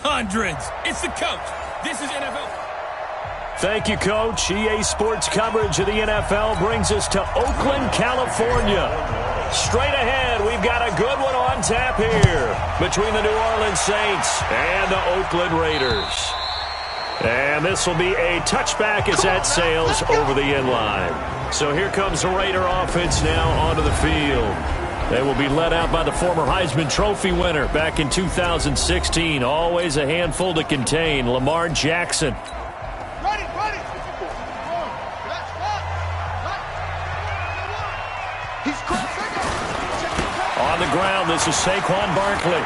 Hundreds. It's the coach. This is NFL. Thank you, Coach. EA Sports coverage of the NFL brings us to Oakland, California. Straight ahead, we've got a good one on tap here between the New Orleans Saints and the Oakland Raiders. And this will be a touchback as that sails over the end line. So here comes the Raider offense now onto the field. They will be led out by the former Heisman Trophy winner back in 2016. Always a handful to contain, Lamar Jackson. On the ground, this is Saquon Barkley.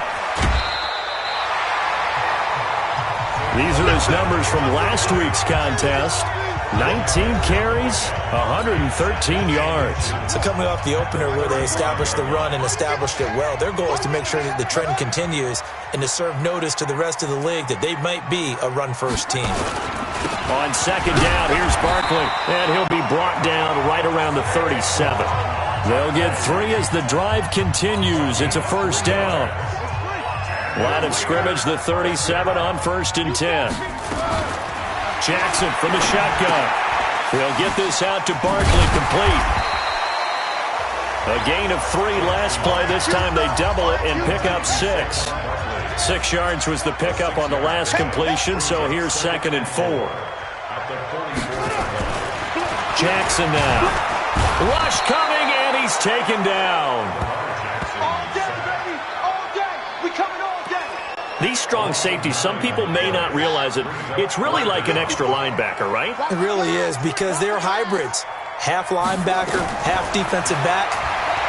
These are his numbers from last week's contest. 19 carries, 113 yards. So coming off the opener where they established the run and established it well, their goal is to make sure that the trend continues and to serve notice to the rest of the league that they might be a run-first team. On second down, here's Barkley, and he'll be brought down right around the 37. They'll get 3 as the drive continues. It's a first down. Line of scrimmage, the 37 on 1st and 10. Jackson from the shotgun. He'll get this out to Barkley, complete. A gain of 3 last play. This time they double it and pick up 6. 6 yards was the pickup on the last completion, so here's 2nd and 4. Jackson now. Rush coming, and he's taken down. These strong safeties, some people may not realize it. It's really like an extra linebacker, right? It really is, because they're hybrids. Half linebacker, half defensive back.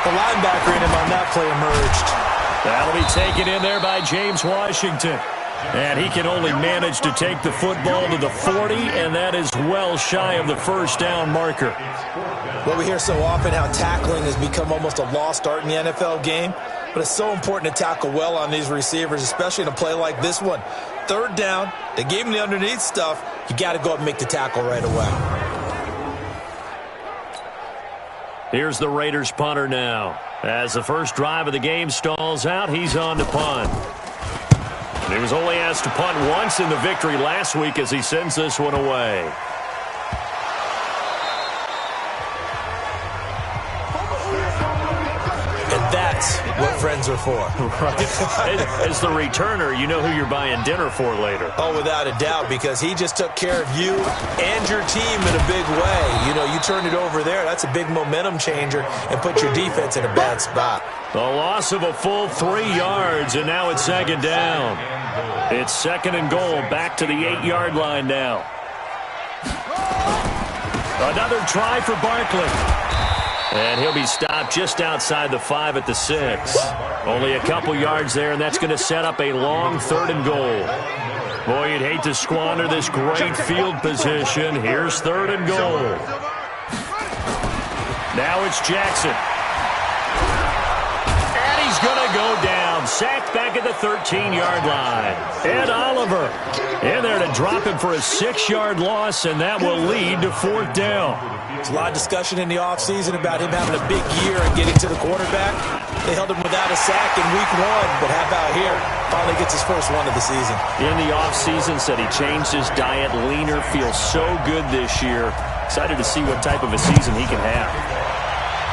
The linebacker in him on that play emerged. That'll be taken in there by James Washington. And he can only manage to take the football to the 40, and that is well shy of the first down marker. Well, we hear so often how tackling has become almost a lost art in the NFL game. But it's so important to tackle well on these receivers, especially in a play like this one. 3rd down, they gave him the underneath stuff. You got to go up and make the tackle right away. Here's the Raiders punter now. As the first drive of the game stalls out, he's on to punt. And he was only asked to punt once in the victory last week as he sends this one away. That's what friends are for. Right. As the returner, you know who you're buying dinner for later. Oh, without a doubt, because he just took care of you and your team in a big way. You know, you turn it over there, that's a big momentum changer and put your defense in a bad spot. The loss of a full 3 yards, and now it's 2nd down. It's 2nd and goal, back to the 8-yard line now. Another try for Barkley. And he'll be stopped just outside the 5 at the 6. Only a couple yards there, and that's going to set up a long 3rd and goal. Boy, you'd hate to squander this great field position. Here's 3rd and goal. Now it's Jackson. And he's going to go down. Sacked back at the 13-yard line. Ed Oliver in there to drop him for a 6-yard loss, and that will lead to 4th down. There's a lot of discussion in the offseason about him having a big year and getting to the quarterback. They held him without a sack in week 1, but how about here? Finally gets his first one of the season. In the offseason, said he changed his diet, leaner, feels so good this year. Excited to see what type of a season he can have.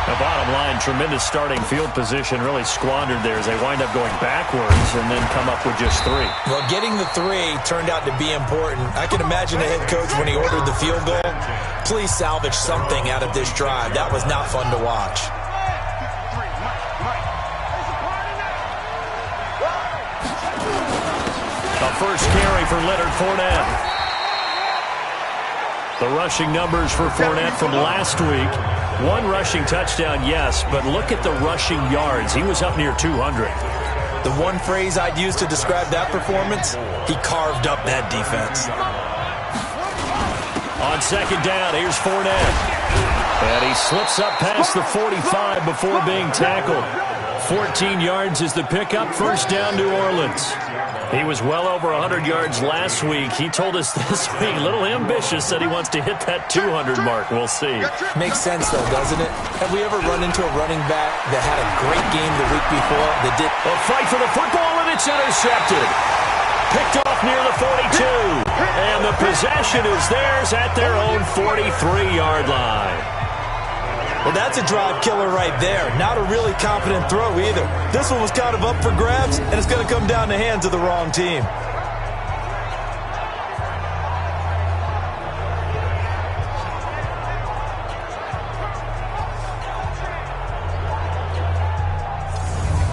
The bottom line, tremendous starting field position, really squandered there as they wind up going backwards and then come up with just 3. Well, getting the 3 turned out to be important. I can imagine the head coach when he ordered the field goal. Please salvage something out of this drive. That was not fun to watch. The first carry for Leonard Fournette. The rushing numbers for Fournette from last week. 1 rushing touchdown, yes, but look at the rushing yards. He was up near 200. The one phrase I'd use to describe that performance, he carved up that defense. On 2nd down, here's Fournette. And he slips up past the 45 before being tackled. 14 yards is the pickup. First down, New Orleans. He was well over 100 yards last week. He told us this week, a little ambitious, said he wants to hit that 200 mark. We'll see. Makes sense, though, doesn't it? Have we ever run into a running back that had a great game the week before that did? A fight for the football, and it's intercepted. Picked off near the 42. And the possession is theirs at their own 43-yard line. Well, that's a drive killer right there. Not a really confident throw either. This one was kind of up for grabs, and it's going to come down the hands of the wrong team.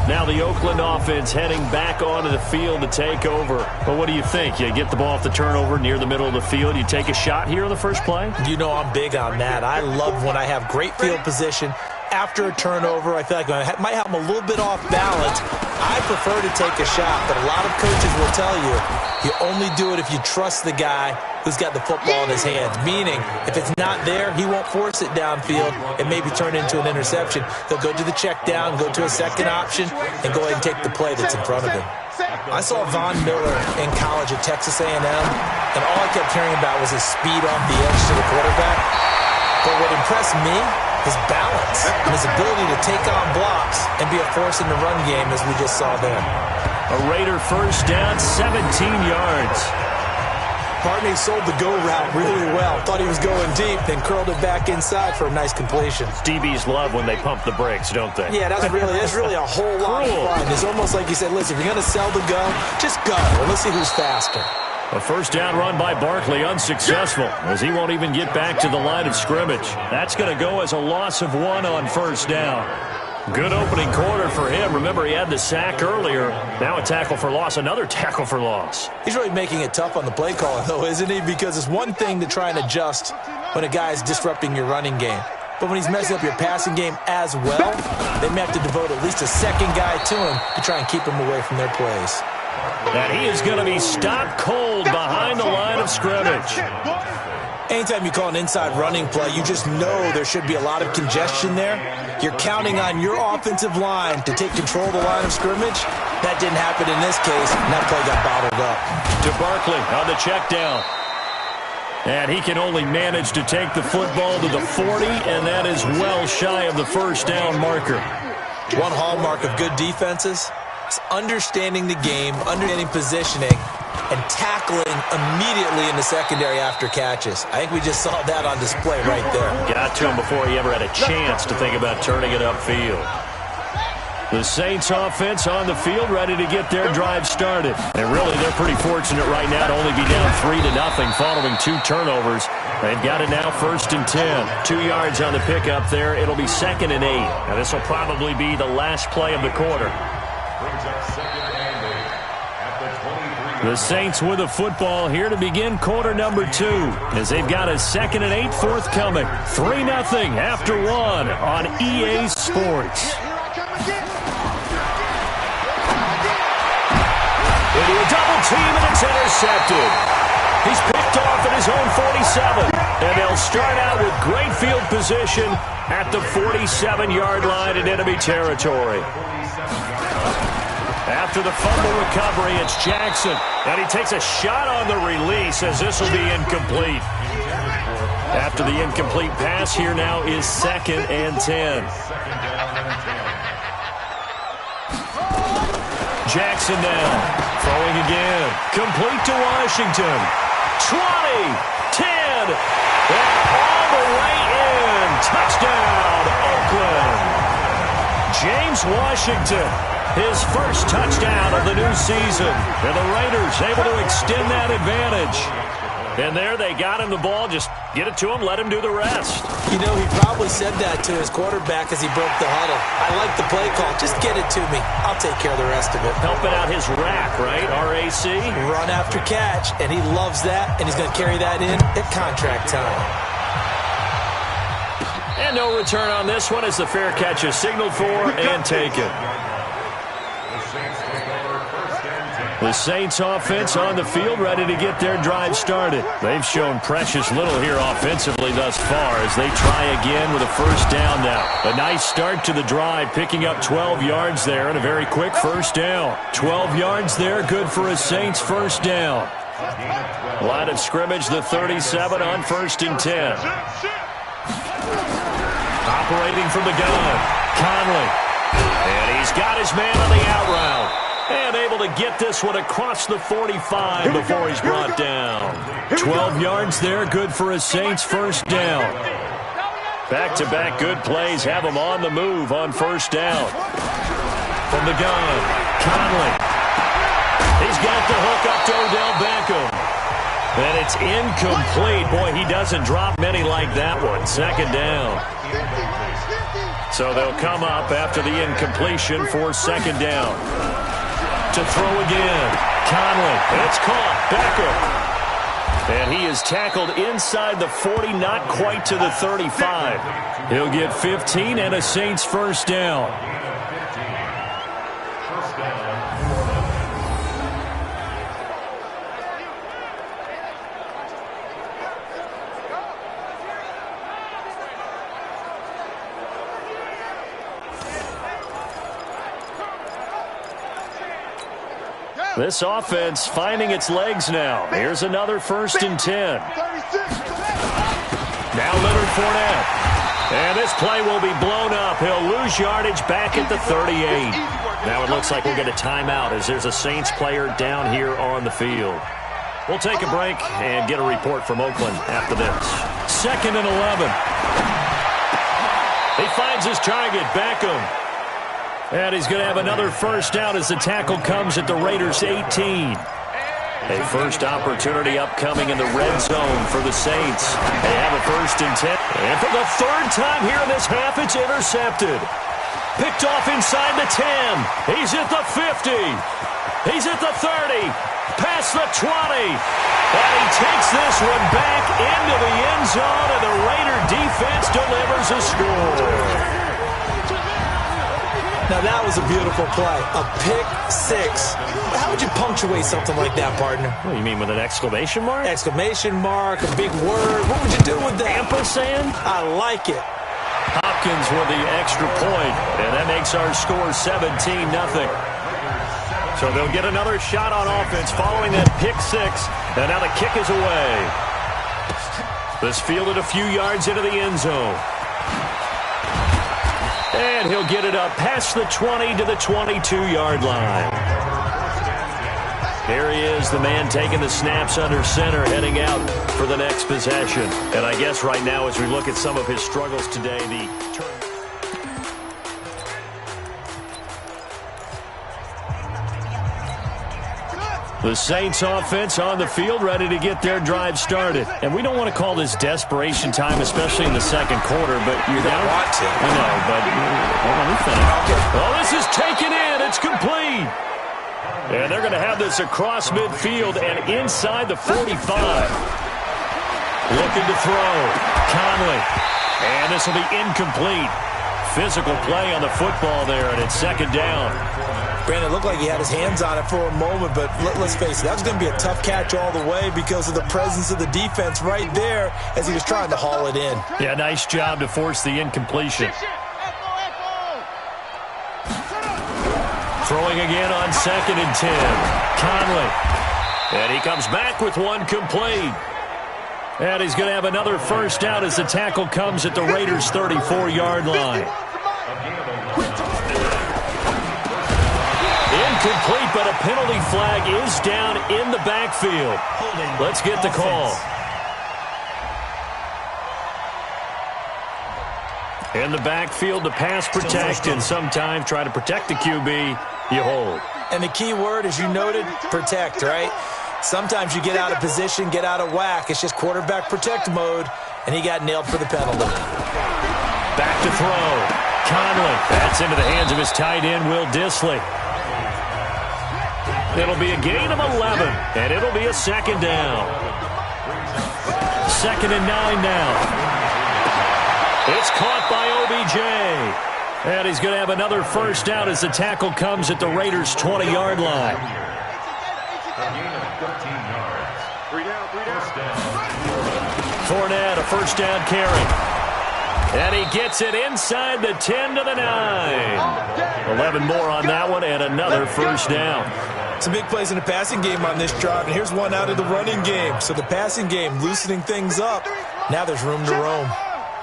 Now the Oakland offense heading back onto the field to take over. But what do you think? You get the ball off the turnover near the middle of the field. You take a shot here on the first play? You know I'm big on that. I love when I have great field position. After a turnover, I feel like I might have them a little bit off balance. I prefer to take a shot, but a lot of coaches will tell you, you only do it if you trust the guy who's got the football in his hands. Meaning, if it's not there, he won't force it downfield and maybe turn it into an interception. He'll go to the check down, go to a second option, and go ahead and take the play that's in front of him. I saw Von Miller in college at Texas A&M, and all I kept hearing about was his speed off the edge to the quarterback. But what impressed me, his balance and his ability to take on blocks and be a force in the run game, as we just saw there. A Raider first down, 17 yards. Barney sold the go route really well. Thought he was going deep, then curled it back inside for a nice completion. DBs love when they pump the brakes, don't they? Yeah, that's really a whole lot of fun. It's almost like you said, listen, if you're going to sell the go, just go. And let's see who's faster. A first down run by Barkley, unsuccessful, as he won't even get back to the line of scrimmage. That's going to go as a loss of 1 on first down. Good opening quarter for him. Remember, he had the sack earlier. Now a tackle for loss, another tackle for loss. He's really making it tough on the play caller, though, isn't he? Because it's one thing to try and adjust when a guy is disrupting your running game. But when he's messing up your passing game as well, they may have to devote at least a second guy to him to try and keep him away from their plays. And he is going to be stopped cold behind the line of scrimmage. Anytime you call an inside running play, you just know there should be a lot of congestion there. You're counting on your offensive line to take control of the line of scrimmage. That didn't happen in this case, and that play got bottled up. To Barkley on the check down. And he can only manage to take the football to the 40, and that is well shy of the first down marker. One hallmark of good defenses is understanding the game, understanding positioning, and tackling immediately in the secondary after catches. I think we just saw that on display right there. Got to him before he ever had a chance to think about turning it upfield. The Saints offense on the field, ready to get their drive started. And really, they're pretty fortunate right now to only be down 3-0 following 2 turnovers. They've got it now 1st and 10. 2 yards on the pickup there. It'll be 2nd and 8. Now, this will probably be the last play of the quarter. The Saints with the football here to begin quarter number 2, as they've got a 2nd and 8 forthcoming. 3-0 after 1 on EA Sports. Into a double team, and it's intercepted. He's picked off at his own 47, and they'll start out with great field position at the 47-yard line in enemy territory. After the fumble recovery, it's Jackson, and he takes a shot on the release as this will be incomplete. After the incomplete pass, here now is 2nd and 10. Jackson now, throwing again, complete to Washington. 20, 10, and all the way in. Touchdown, Oakland. James Washington, his first touchdown of the new season. And the Raiders able to extend that advantage. And there they got him the ball. Just get it to him, let him do the rest. You know, he probably said that to his quarterback as he broke the huddle. I like the play call. Just get it to me. I'll take care of the rest of it. Helping out his rack, right? RAC. Run after catch, and he loves that, and he's going to carry that in at contract time. And no return on this one as the fair catch is signaled for and taken. The Saints offense on the field ready to get their drive started. They've shown precious little here offensively thus far as they try again with a first down now. A nice start to the drive, picking up 12 yards there and a very quick first down. 12 yards there, good for a Saints first down. Line of scrimmage, the 37 on 1st and 10. Operating from the gun, Conley. And he's got his man on the out route. And able to get this one across the 45 before he's brought down. 12 yards there, good for a Saints first down. Back-to-back good plays have him on the move on first down. From the gun, Conley. He's got the hook up to Odell Beckham. And it's incomplete. Boy, he doesn't drop many like that one. Second down. So they'll come up after the incompletion for second down. To throw again. Conley. It's caught. Beckham. And he is tackled inside the 40, not quite to the 35. He'll get 15 and a Saints first down. This offense finding its legs now. Here's another 1st and 10. Now Leonard Fournette. And this play will be blown up. He'll lose yardage back at the 38. Now it looks like we'll get a timeout as there's a Saints player down here on the field. We'll take a break and get a report from Oakland after this. 2nd and 11. He finds his target, Beckham. And he's going to have another first down as the tackle comes at the Raiders' 18. A first opportunity upcoming in the red zone for the Saints. They have a 1st and 10. And for the 3rd time here in this half, it's intercepted. Picked off inside the 10. He's at the 50. He's at the 30. Past the 20. And he takes this one back into the end zone, and the Raider defense delivers a score. Now, that was a beautiful play. A pick six. How would you punctuate something like that, partner? What do you mean, with an exclamation mark? Exclamation mark, a big word. What would you do with that? Ampersand? I like it. Hopkins with the extra point, and that makes our score 17-0. So they'll get another shot on offense following that pick six, and now the kick is away. This fielded a few yards into the end zone. And he'll get it up past the 20 to the 22-yard line. There he is, the man taking the snaps under center, heading out for the next possession. And I guess right now, as we look at some of his struggles today, the Saints offense on the field, ready to get their drive started. And we don't want to call this desperation time, especially in the second quarter, but you're down. Want to. I know, but let me finish. Okay. Well, this is taken in. It's complete. And they're going to have this across midfield and inside the 45. Looking to throw. Conley. And this will be incomplete. Physical play on the football there, and it's second down. Brandon, it looked like he had his hands on it for a moment, but let's face it, that was going to be a tough catch all the way because of the presence of the defense right there as he was trying to haul it in. Yeah, nice job to force the incompletion. Throwing again on 2nd and 10. Conley. And he comes back with one complete. And he's going to have another first down as the tackle comes at the Raiders' 34-yard line. Incomplete, but a penalty flag is down in the backfield. Let's get the call. In the backfield to pass protect, and sometimes try to protect the QB, you hold. And the key word, as you noted, protect, right? Sometimes you get out of position, get out of whack. It's just quarterback protect mode, and he got nailed for the penalty. Back to throw. Conley. That's into the hands of his tight end, Will Dissly. It'll be a gain of 11, and it'll be a second down. 2nd and 9 now. It's caught by OBJ. And he's going to have another first down as the tackle comes at the Raiders' 20-yard line. Fournette, a first down carry. And he gets it inside the 10 to the 9. 11 more on that one, and another first down. Some big plays in the passing game on this drive, and here's one out of the running game. So the passing game loosening things up. Now there's room to roam.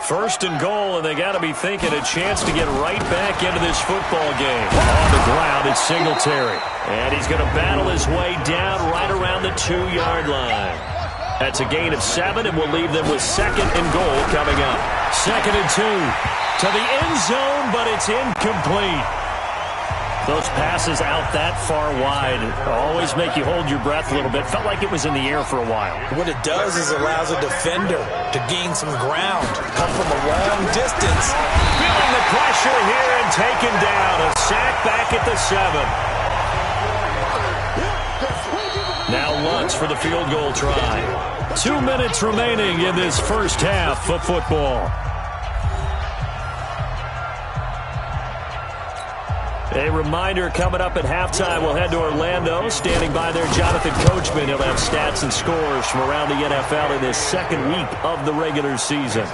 First and goal, and they got to be thinking a chance to get right back into this football game. On the ground, it's Singletary. And he's going to battle his way down right around the 2-yard line. That's a gain of 7, and we'll leave them with second and goal coming up. 2nd and 2 to the end zone, but it's incomplete. Those passes out that far wide always make you hold your breath a little bit. Felt like it was in the air for a while. What it does is allows a defender to gain some ground, come from a long distance. Feeling the pressure here and taken down. A sack back at the 7. Now Lutz for the field goal try. 2 minutes remaining in this first half of football. A reminder, coming up at halftime, we'll head to Orlando. Standing by there, Jonathan Coachman. He'll have stats and scores from around the NFL in this second week of the regular season.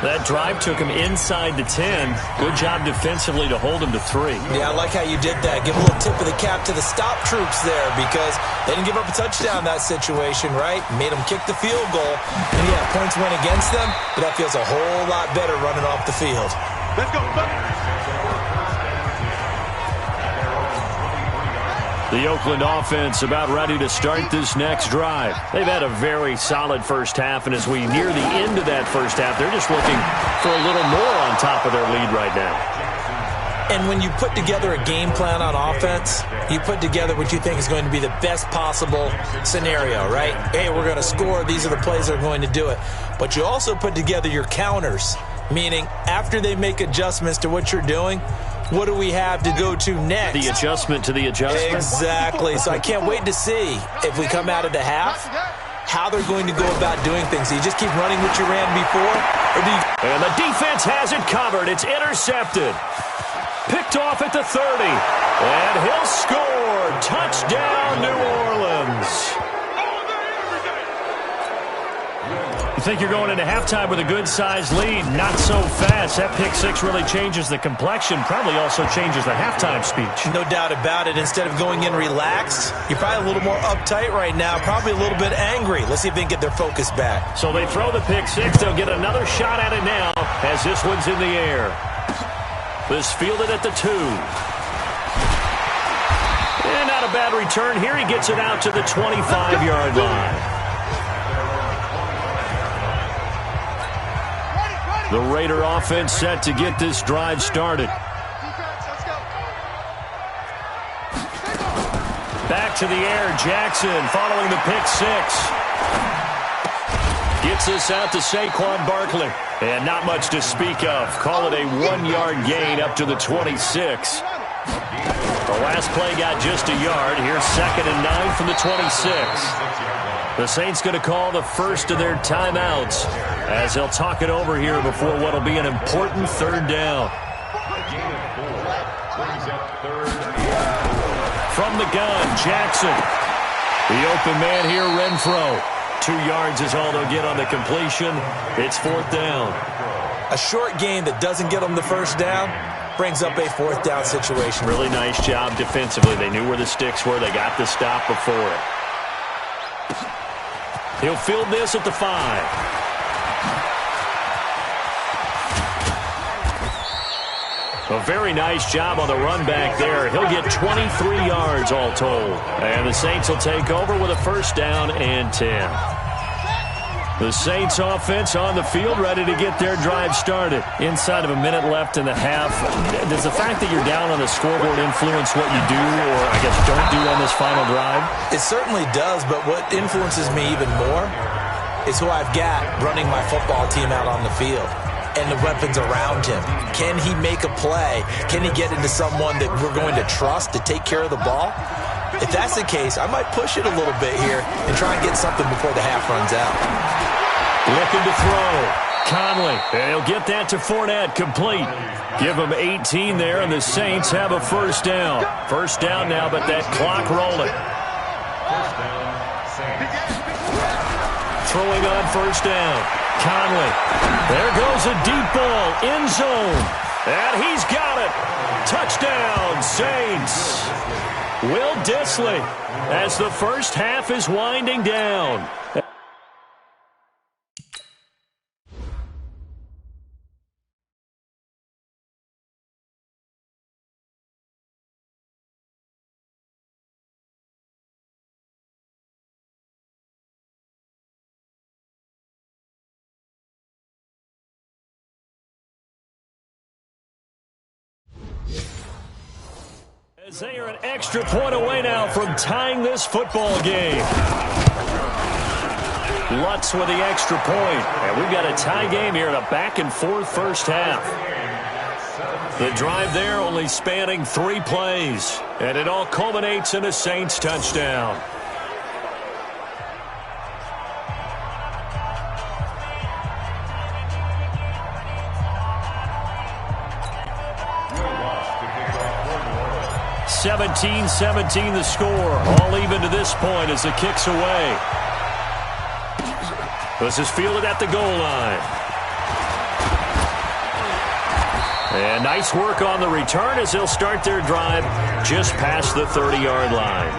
That drive took him inside the 10. Good job defensively to hold him to 3. Yeah, I like how you did that. Give a little tip of the cap to the stop troops there because they didn't give up a touchdown in that situation, right? Made them kick the field goal. And yeah, points went against them, but that feels a whole lot better running off the field. Let's go. The Oakland offense about ready to start this next drive. They've had a very solid first half, and as we near the end of that first half, they're just looking for a little more on top of their lead right now. And when you put together a game plan on offense, you put together what you think is going to be the best possible scenario, right? Hey, we're going to score. These are the plays that are going to do it. But you also put together your counters, meaning after they make adjustments to what you're doing, what do we have to go to next? The adjustment to the adjustment. Exactly. So I can't wait to see if we come out of the half, how they're going to go about doing things. Do you just keep running what you ran before? Or do you... And the defense has it covered. It's intercepted. Picked off at the 30. And he'll score. Touchdown, New Orleans. You think you're going into halftime with a good-sized lead. Not so fast. That pick 6 really changes the complexion. Probably also changes the halftime speech. No doubt about it. Instead of going in relaxed, you're probably a little more uptight right now. Probably a little bit angry. Let's see if they can get their focus back. So they throw the pick 6. They'll get another shot at it now as this one's in the air. This fielded at the 2. And not a bad return here. He gets it out to the 25-yard line. The Raider offense set to get this drive started. Back to the air, Jackson following the pick 6. Gets this out to Saquon Barkley. And not much to speak of. Call it a 1-yard gain up to the 26. The last play got just a yard. Here's 2nd and 9 from the 26. The Saints going to call the first of their timeouts as they'll talk it over here before what will be an important 3rd down. From the gun, Jackson. The open man here, Renfro. 2 yards is all they'll get on the completion. It's 4th down. A short game that doesn't get them the first down brings up a 4th down situation. Really nice job defensively. They knew where the sticks were. They got the stop before it. He'll field this at the 5. A very nice job on the run back there. He'll get 23 yards all told. And the Saints will take over with a 1st down and 10. The Saints offense on the field ready to get their drive started. Inside of a minute left in the half. Does the fact that you're down on the scoreboard influence what you do or, I guess, don't do on this final drive? It certainly does, but what influences me even more is who I've got running my football team out on the field and the weapons around him. Can he make a play? Can he get into someone that we're going to trust to take care of the ball? If that's the case, I might push it a little bit here and try and get something before the half runs out. Looking to throw. Conley. And he'll get that to Fournette, complete. Give him 18 there, and the Saints have a 1st down. 1st down now, but that clock rolling. Throwing on 1st down. Conley. There goes a deep ball. End zone. And he's got it. Touchdown, Saints. Will Dissly as the first half is winding down. They are an extra point away now from tying this football game. Lutz with the extra point. And we've got a tie game here in a back-and-forth first half. The drive there only spanning 3 plays. And it all culminates in a Saints touchdown. (17-17) the score. All even to this point as the kick's away. This is fielded at the goal line. And nice work on the return as they'll start their drive just past the 30-yard line.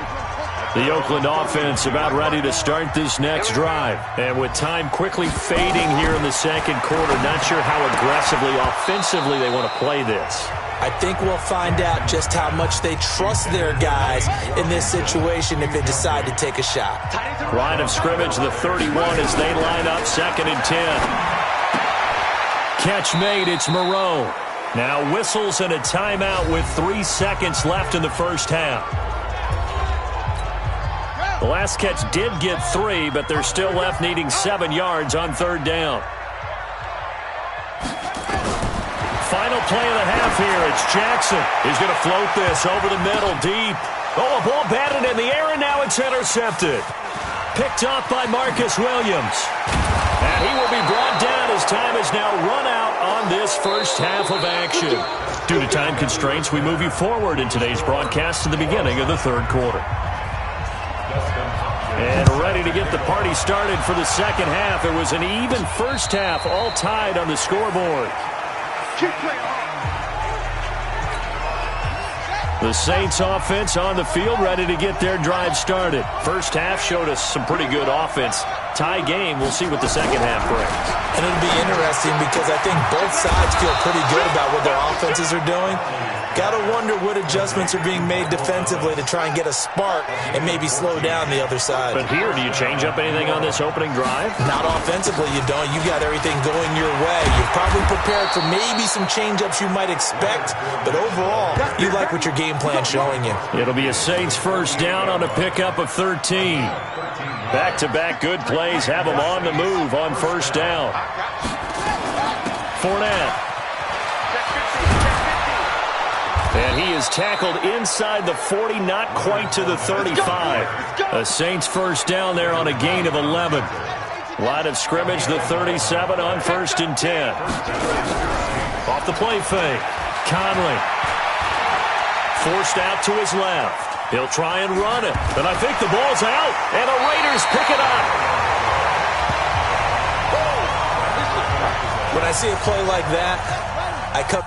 The Oakland offense about ready to start this next drive. And with time quickly fading here in the second quarter, not sure how aggressively, offensively they want to play this. I think we'll find out just how much they trust their guys in this situation if they decide to take a shot. Line of scrimmage, the 31 as they line up 2nd and 10. Catch made, it's Moreau. Now whistles and a timeout with 3 seconds left in the first half. The last catch did get 3, but they're still left needing 7 yards on 3rd down. Final play of the half here. It's Jackson. He's going to float this over the middle deep. Oh, a ball batted in the air, and now it's intercepted. Picked up by Marcus Williams. And he will be brought down as time is now run out on this first half of action. Due to time constraints, we move you forward in today's broadcast to the beginning of the 3rd quarter. And ready to get the party started for the second half. It was an even first half, all tied on the scoreboard. The Saints offense on the field ready to get their drive started. First half showed us some pretty good offense. Tie game, we'll see what the second half brings. And it'll be interesting because I think both sides feel pretty good about what their offenses are doing. Got to wonder what adjustments are being made defensively to try and get a spark and maybe slow down the other side. But here, do you change up anything on this opening drive? Not offensively, you don't. You got everything going your way. You're probably prepared for maybe some change-ups you might expect, but overall, you like what your game plan's showing you. It'll be a Saints first down on a pickup of 13. Back-to-back good plays have them on the move on first down. Fournette. And he is tackled inside the 40, not quite to the 35. A Saints first down there on a gain of 11. Line of scrimmage, the 37 on 1st and 10. Off the play fake. Conley. Forced out to his left. He'll try and run it. And I think the ball's out. And the Raiders pick it up. When I see a play like that, I come...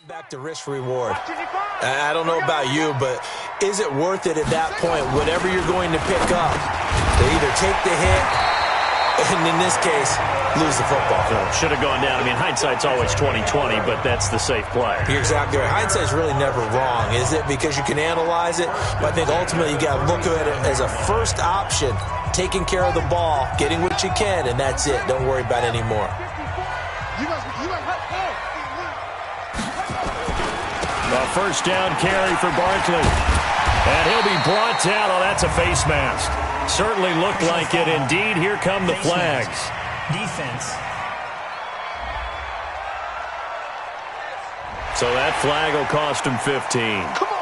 Back to risk reward. I don't know about you, but is it worth it at that point, whatever you're going to pick up, to either take the hit and in this case, lose the football? Should have gone down. I mean, hindsight's always 20/20, but that's the safe play. You're exactly right. Hindsight's really never wrong, is it? Because you can analyze it, but I think ultimately you got to look at it as a first option, taking care of the ball, getting what you can, and that's it. Don't worry about it anymore. A first down carry for Barkley. And he'll be brought down. Oh, that's a face mask. Certainly looked like it. Indeed, here come the flags. Defense. So that flag will cost him 15.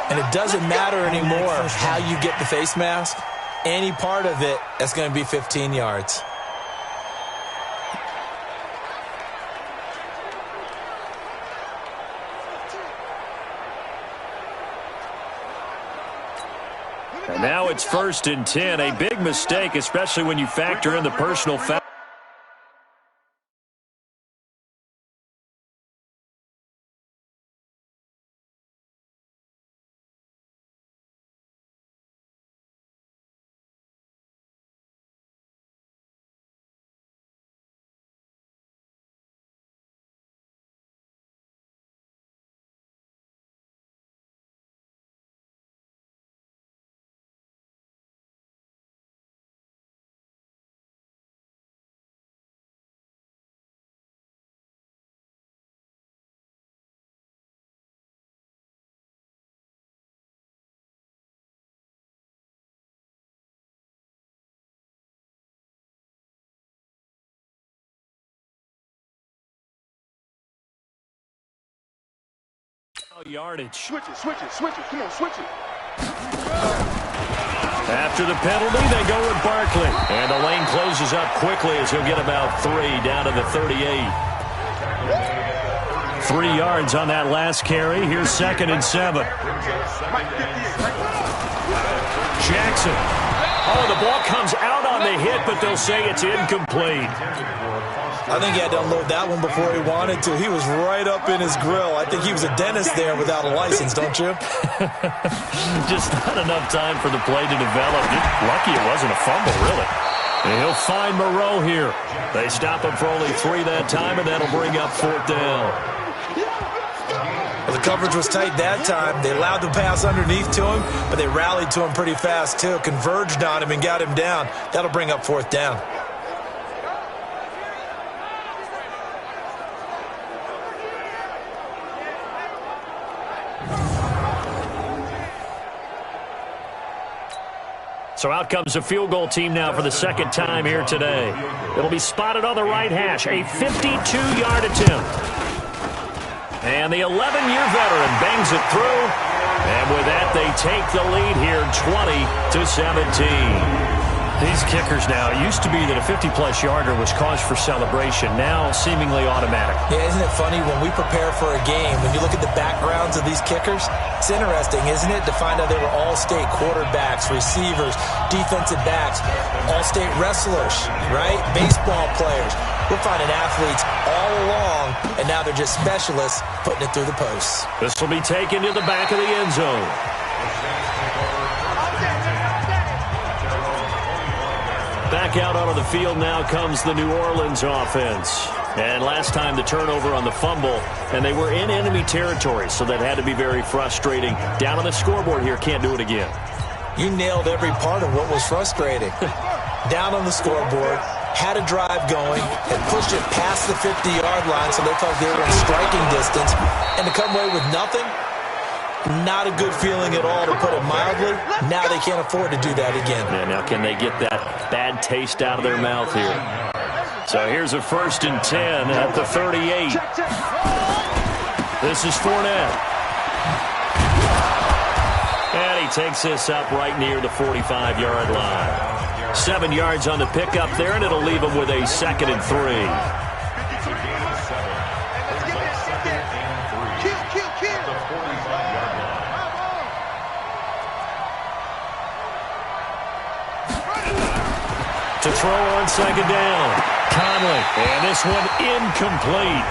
And it doesn't matter anymore how you get the face mask. Any part of it, that's going to be 15 yards. And now it's 1st and 10. A big mistake, especially when you factor in the personal foul. Yardage. Switch it. Come on, switch it. After the penalty, they go with Barkley. And the lane closes up quickly as he'll get about 3 down to the 38. 3 yards on that last carry. Here's 2nd and 7. Jackson. Oh, the ball comes out on the hit, but they'll say it's incomplete. I think he had to unload that one before he wanted to. He was right up in his grill. I think he was a dentist there without a license, don't you? Just not enough time for the play to develop. Lucky it wasn't a fumble, really. And he'll find Moreau here. They stop him for only 3 that time, and that'll bring up 4th down. Well, the coverage was tight that time. They allowed the pass underneath to him, but they rallied to him pretty fast, too. Converged on him and got him down. That'll bring up 4th down. So out comes the field goal team now for the 2nd time here today. It'll be spotted on the right hash. A 52-yard attempt. And the 11-year veteran bangs it through. And with that, they take the lead here 20-17. These kickers now, it used to be that a 50-plus yarder was cause for celebration. Now seemingly automatic. Yeah, isn't it funny when we prepare for a game, when you look at the backgrounds of these kickers, it's interesting, isn't it, to find out they were all-state quarterbacks, receivers, defensive backs, all-state wrestlers, right? Baseball players. We're finding athletes all along, and now they're just specialists putting it through the posts. This will be taken to the back of the end zone. Back out onto the field now comes the New Orleans offense. And last time the turnover on the fumble, and they were in enemy territory, so that had to be very frustrating. Down on the scoreboard here, can't do it again. You nailed every part of what was frustrating. Down on the scoreboard, had a drive going, and pushed it past the 50-yard line so they felt they were in striking distance, and to come away with nothing, not a good feeling at all, to put it mildly. Now they can't afford to do that again. Yeah, now can they get that bad taste out of their mouth here? So here's a 1st and 10 at the 38. This is Fournette. And he takes this up right near the 45-yard line. 7 yards on the pickup there, and it'll leave him with a 2nd and 3. To throw on 2nd down. Conley. And this one incomplete.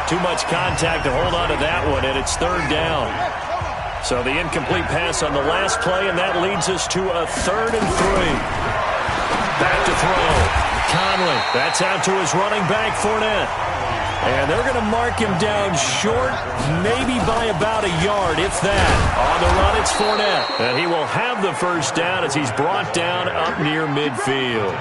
Too much contact to hold on to that one, and it's 3rd down. So the incomplete pass on the last play, and that leads us to a 3rd and 3. Back to throw. Conley. That's out to his running back, Fournette. And they're going to mark him down short, maybe by about a yard, if that. On the run, it's Fournette. And he will have the 1st down as he's brought down up near midfield.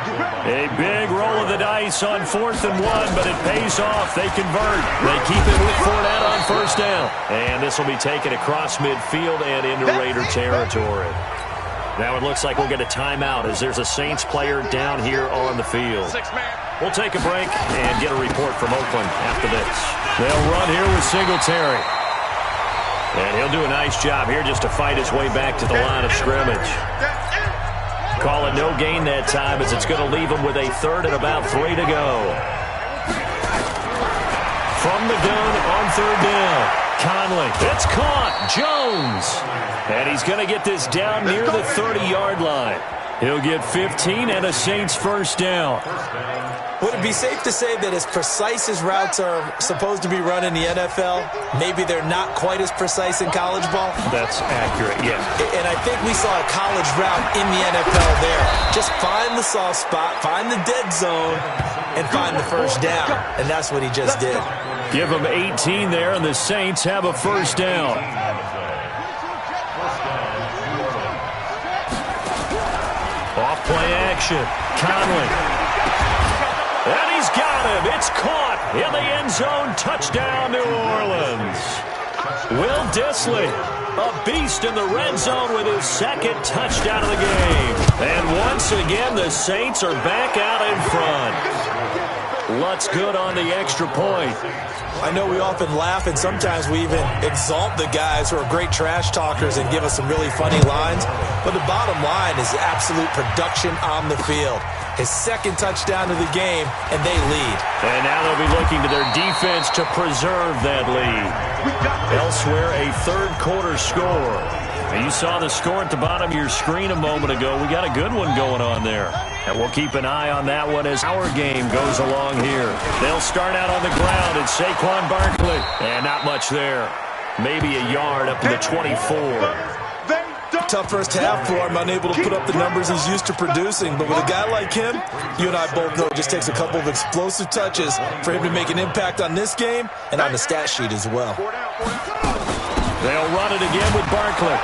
A big roll of the dice on 4th and 1, but it pays off. They convert. They keep it with Fournette on 1st down. And this will be taken across midfield and into Raider territory. Now it looks like we'll get a timeout as there's a Saints player down here on the field. We'll take a break and get a report from Oakland after this. They'll run here with Singletary. And he'll do a nice job here just to fight his way back to the line of scrimmage. Call it no gain that time as it's going to leave him with a 3rd and about 3 to go. From the gun on 3rd down. Conley. It's caught. Jones. And he's going to get this down near the 30-yard line. He'll get 15 and a Saints 1st down. Would it be safe to say that as precise as routes are supposed to be run in the NFL, maybe they're not quite as precise in college ball? That's accurate, yeah. And I think we saw a college route in the NFL there. Just find the soft spot, find the dead zone, and find the 1st down. And that's what he just did. Give him 18 there, and the Saints have a 1st down. Off-play action. Conley. And he's got him. It's caught in the end zone. Touchdown, New Orleans. Will Dissly, a beast in the red zone with his 2nd touchdown of the game. And once again, the Saints are back out in front. Lutz good on the extra point. I know we often laugh and sometimes we even exalt the guys who are great trash talkers and give us some really funny lines, but the bottom line is absolute production on the field. His second touchdown of the game, and they lead. And now they'll be looking to their defense to preserve that lead. Elsewhere, a third-quarter score. And you saw the score at the bottom of your screen a moment ago. We got a good one going on there. And we'll keep an eye on that one as our game goes along here. They'll start out on the ground. It's Saquon Barkley. And not much there. Maybe a yard up to the 24. Tough first half for him, unable to put up the numbers he's used to producing. But with a guy like him, you and I both know it just takes a couple of explosive touches for him to make an impact on this game and on the stat sheet as well. They'll run it again with Barkley.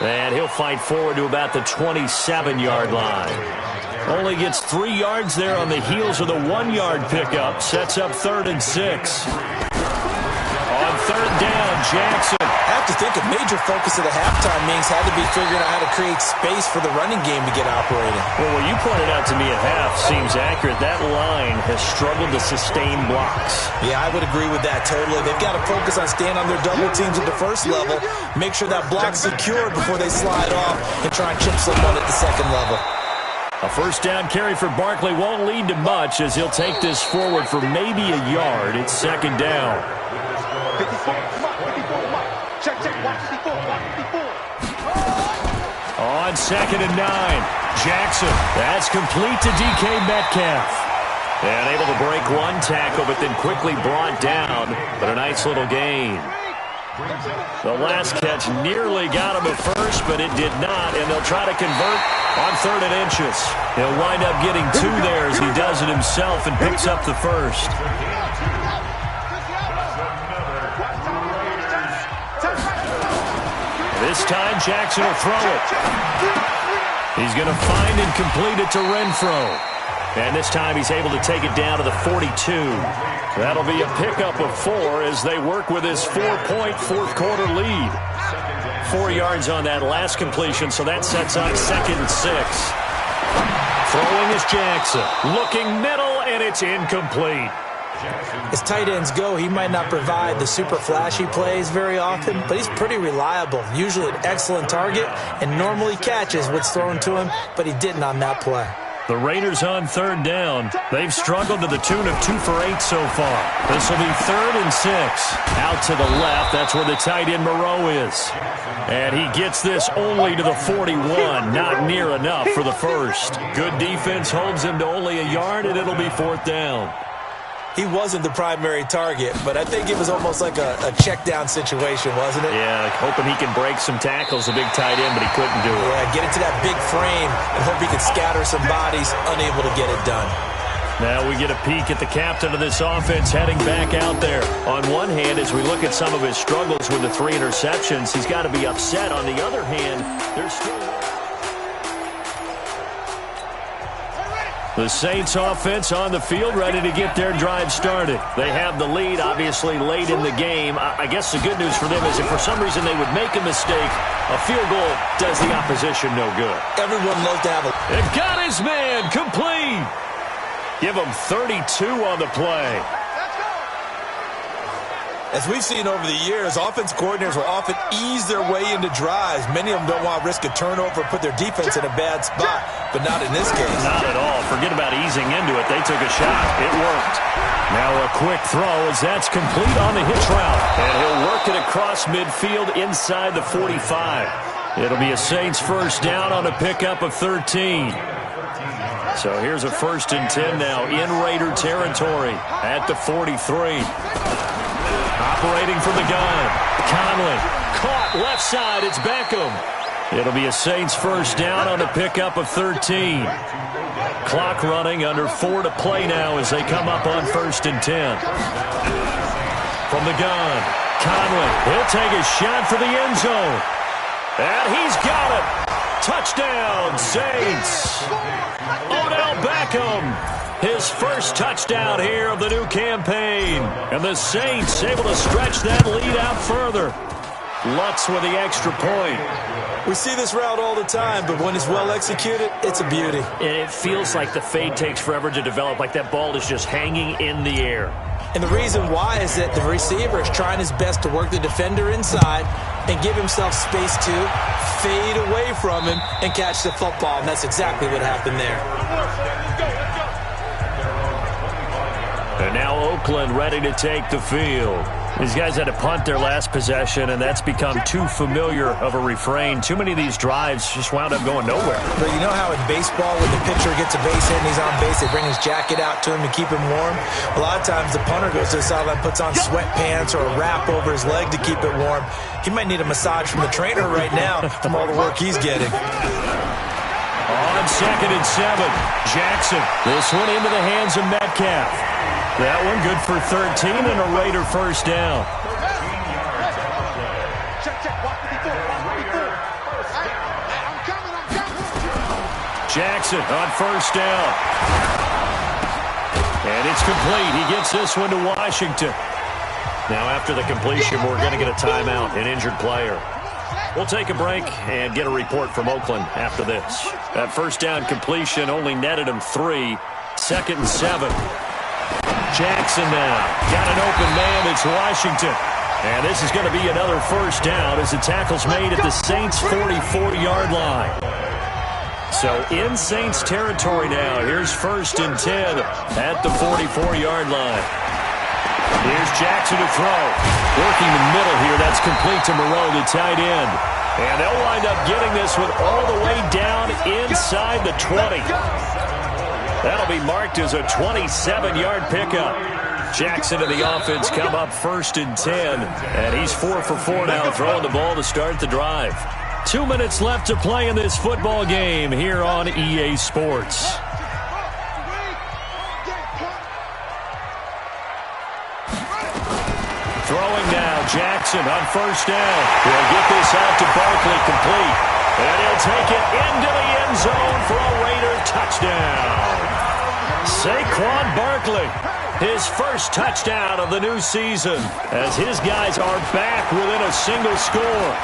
And he'll fight forward to about the 27-yard line. Only gets 3 yards there on the heels of the 1-yard pickup. Sets up 3rd and 6. On 3rd down, Jackson. I have to think a major focus of the halftime meetings had to be figuring out how to create space for the running game to get operating. Well, what you pointed out to me at half seems accurate. That line has struggled to sustain blocks. Yeah, I would agree with that totally. They've got to focus on staying on their double teams at the first level, make sure that block's secured before they slide off and try and chip someone at the second level. A first down carry for Barkley won't lead to much as he'll take this forward for maybe a yard. It's 2nd down. 54, check, watch 54, watch 54. On 2nd and 9, Jackson. That's complete to DK Metcalf. And able to break one tackle, but then quickly brought down. But a nice little gain. The last catch nearly got him at first, but it did not. And they'll try to convert on 3rd and inches. He'll wind up getting 2 there as he does it himself and picks up the first. This time, Jackson will throw it. He's going to find and complete it to Renfro. And this time he's able to take it down to the 42. That'll be a pickup of 4 as they work with his 4-point fourth-quarter lead. 4 yards on that last completion, so that sets up 2nd and 6. Throwing is Jackson. Looking middle, and it's incomplete. As tight ends go, he might not provide the super flashy plays very often, but he's pretty reliable. Usually an excellent target and normally catches what's thrown to him, but he didn't on that play. The Raiders on 3rd down. They've struggled to the tune of 2 for 8 so far. This will be 3rd and 6. Out to the left, that's where the tight end Moreau is. And he gets this only to the 41. Not near enough for the first. Good defense holds him to only a yard, and it'll be 4th down. He wasn't the primary target, but I think it was almost like a check-down situation, wasn't it? Yeah, hoping he can break some tackles, a big tight end, but he couldn't do it. Yeah, get it to that big frame and hope he can scatter some bodies, unable to get it done. Now we get a peek at the captain of this offense heading back out there. On one hand, as we look at some of his struggles with the 3 interceptions, he's got to be upset. On the other hand, there's still... The Saints offense on the field, ready to get their drive started. They have the lead, obviously, late in the game. I guess the good news for them is if for some reason they would make a mistake, a field goal does the opposition no good. Everyone loves to have a... They've got his man, complete. Give him 32 on the play. As we've seen over the years, offense coordinators will often ease their way into drives. Many of them don't want to risk a turnover or put their defense in a bad spot, but not in this case. Not at all. Forget about easing into it. They took a shot. It worked. Now a quick throw as that's complete on the hitch route. And he'll work it across midfield inside the 45. It'll be a Saints first down on a pickup of 13. So here's a 1st and 10 now in Raider territory at the 43. Operating from the gun. Conley caught left side. It's Beckham. It'll be a Saints first down on a pickup of 13. Clock running, under 4 to play now as they come up on 1st and 10. From the gun, Conley. He'll take a shot for the end zone. And he's got it. Touchdown, Saints. Odell Beckham. His first touchdown here of the new campaign. And the Saints able to stretch that lead out further. Lutz with the extra point. We see this route all the time, but when it's well executed, it's a beauty. And it feels like the fade takes forever to develop, like that ball is just hanging in the air. And the reason why is that the receiver is trying his best to work the defender inside and give himself space to fade away from him and catch the football. And that's exactly what happened there. And now Oakland ready to take the field. These guys had to punt their last possession, and that's become too familiar of a refrain. Too many of these drives just wound up going nowhere. But you know how in baseball, when the pitcher gets a base hit and he's on base, they bring his jacket out to him to keep him warm? A lot of times the punter goes to the sideline, puts on sweatpants or a wrap over his leg to keep it warm. He might need a massage from the trainer right now from all the work he's getting. On 2nd and 7, Jackson. This one into the hands of Metcalf. That one good for 13 and a Raider first down. Jackson on first down. And it's complete. He gets this one to Washington. Now after the completion, we're going to get a timeout, an injured player. We'll take a break and get a report from Oakland after this. That first down completion only netted him 3. 2nd and 7. Jackson now. Got an open man. It's Washington. And this is going to be another first down as the tackle's made at the Saints' 44-yard line. So in Saints territory now. Here's 1st and 10 at the 44-yard line. Here's Jackson to throw. Working the middle here. That's complete to Moreau, the tight end. And they'll wind up getting this one all the way down inside the 20. That'll be marked as a 27-yard pickup. Jackson and the offense come up 1st and 10. And he's 4 for 4 now, throwing the ball to start the drive. 2 minutes left to play in this football game here on EA Sports. Throwing now, Jackson on first down. He'll get this out to Barkley, complete. And he'll take it into the end zone for a Raider touchdown. Saquon Barkley, his first touchdown of the new season, as his guys are back within a single score.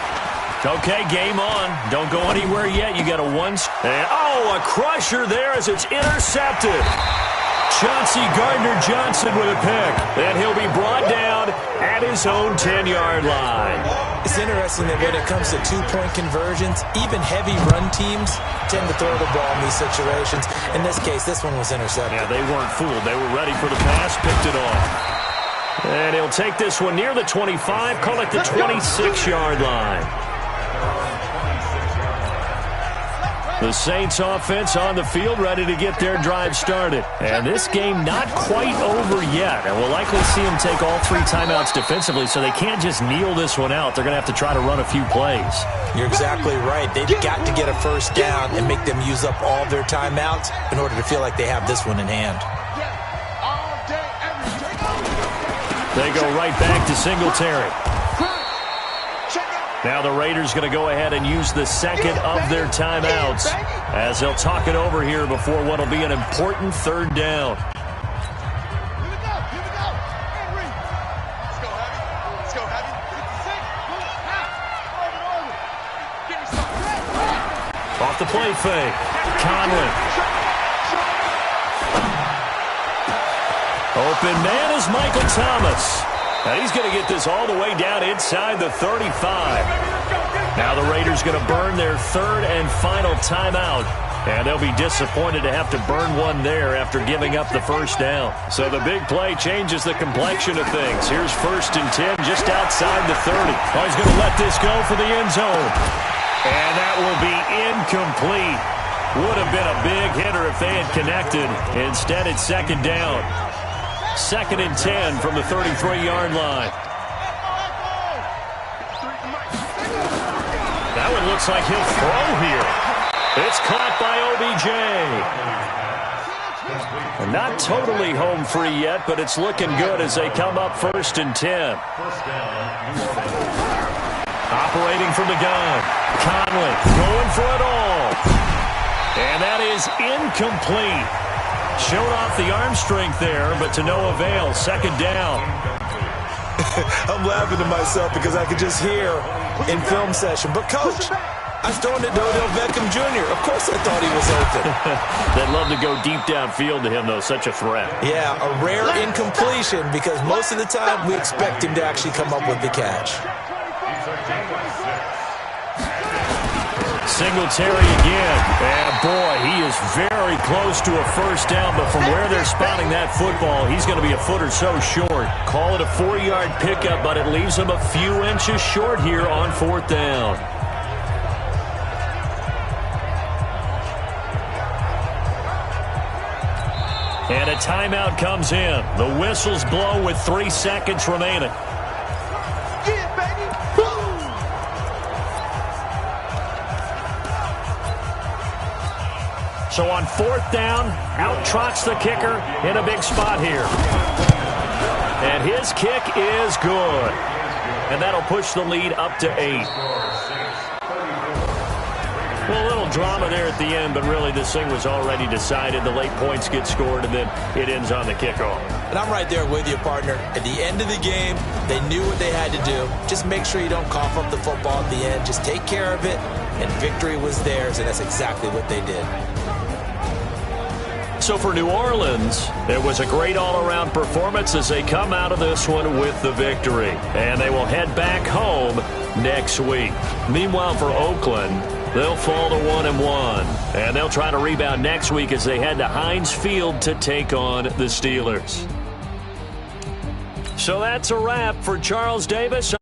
Okay, game on. Don't go anywhere yet. You got a one. And, a crusher there as it's intercepted. Chauncey Gardner-Johnson with a pick. And he'll be brought down at his own 10-yard line. It's interesting that when it comes to two-point conversions, even heavy run teams tend to throw the ball in these situations. In this case, this one was intercepted. Yeah, they weren't fooled. They were ready for the pass, picked it off. And he'll take this one near the 25, call it the 26-yard line. The Saints offense on the field ready to get their drive started. And this game not quite over yet. And we'll likely see them take all 3 timeouts defensively, so they can't just kneel this one out. They're going to have to try to run a few plays. You're exactly right. They've got to get a first down and make them use up all their timeouts in order to feel like they have this one in hand. They go right back to Singletary. Now the Raiders going to go ahead and use the second of their timeouts as they'll talk it over here before what will be an important 3rd down. Off the play fake. Conley. Open man is Michael Thomas. And he's going to get this all the way down inside the 35. Now the Raiders going to burn their 3rd and final timeout. And they'll be disappointed to have to burn one there after giving up the first down. So the big play changes the complexion of things. Here's 1st and 10 just outside the 30. Oh, he's going to let this go for the end zone. And that will be incomplete. Would have been a big hitter if they had connected. Instead, it's 2nd down. 2nd and 10 from the 33-yard line. That one looks like he'll throw here. It's caught by OBJ. Not totally home free yet, but it's looking good as they come up 1st and 10. Operating from the gun. Conley going for it all. And that is incomplete. Showed off the arm strength there, but to no avail. 2nd down. I'm laughing to myself because I could just hear in film session. But, Coach, I was throwing it to Odell Beckham Jr. Of course I thought he was open. They'd love to go deep downfield to him, though. Such a threat. Yeah, a rare incompletion because most of the time we expect him to actually come up with the catch. Singletary again. And, boy, he is very close to a first down, but from where they're spotting that football, he's going to be a foot or so short. Call it a 4-yard pickup, but it leaves him a few inches short here on 4th down. And a timeout comes in. The whistles blow with 3 seconds remaining. Yeah, baby. So on 4th down, out trots the kicker in a big spot here. And his kick is good. And that'll push the lead up to 8. Well, a little drama there at the end, but really this thing was already decided. The late points get scored, and then it ends on the kickoff. And I'm right there with you, partner. At the end of the game, they knew what they had to do. Just make sure you don't cough up the football at the end. Just take care of it, and victory was theirs, and that's exactly what they did. So for New Orleans, it was a great all-around performance as they come out of this one with the victory. And they will head back home next week. Meanwhile, for Oakland, they'll fall to 1-1. And they'll try to rebound next week as they head to Heinz Field to take on the Steelers. So that's a wrap for Charles Davis.